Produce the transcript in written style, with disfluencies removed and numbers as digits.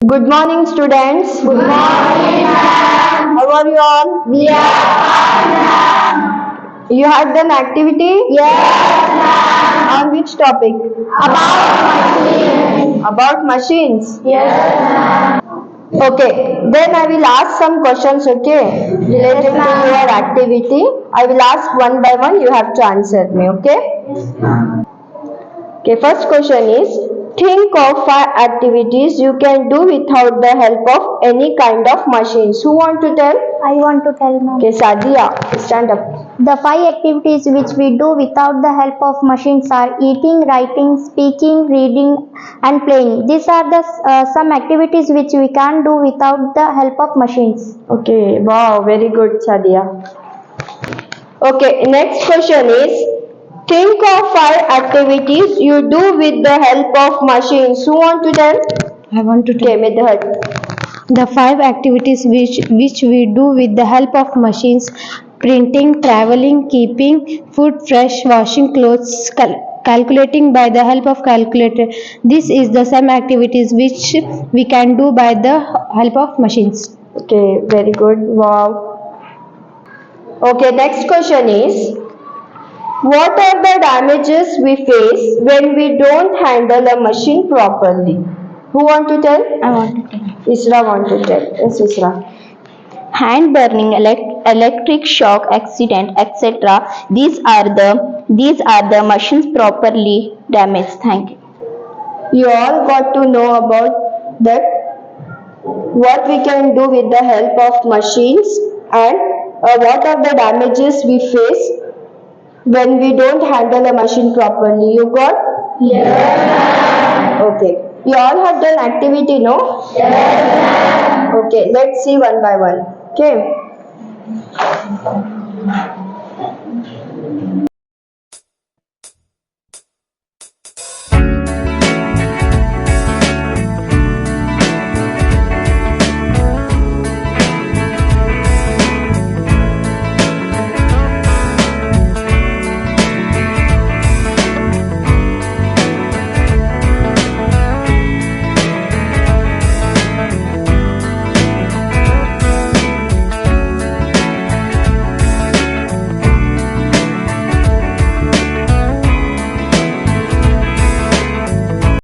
Good morning, students. Good morning, ma'am. How are you all? We are. You had done activity? Yes, ma'am. On which topic? About machines. About machines? Yes, ma'am. Okay, then I will ask some questions, okay? Related to your activity. I will ask one by one, you have to answer me, okay? Okay, first question is, think of 5 activities you can do without the help of any kind of machines. Who want to tell? I want to tell ma'am. Okay, Sadia, stand up. The 5 activities which we do without the help of machines are eating, writing, speaking, reading and playing. These are the some activities which we can't do without the help of machines. Okay, wow, very good, Sadia. Okay, next question is, think of 5 activities you do with the help of machines. Who want to tell? I want to Okay, tell Medhat. the 5 activities which we do with the help of machines: printing, traveling, keeping food fresh, washing clothes, calculating by the help of calculator. This is the some activities which we can do by the help of machines. Okay, very good. Wow. Okay, next question is, what are the damages we face when we don't handle a machine properly? Who want to tell? I want to tell. Isra want to tell. Yes, Isra. Hand burning, electric shock, accident, etc. These are the machines properly damaged. Thank you. You all got to know about that, what we can do with the help of machines, and what are the damages we face when we don't handle a machine properly. You got? Yes. Okay. You all have done activity, no? Yes. Okay, let's see one by one. Okay.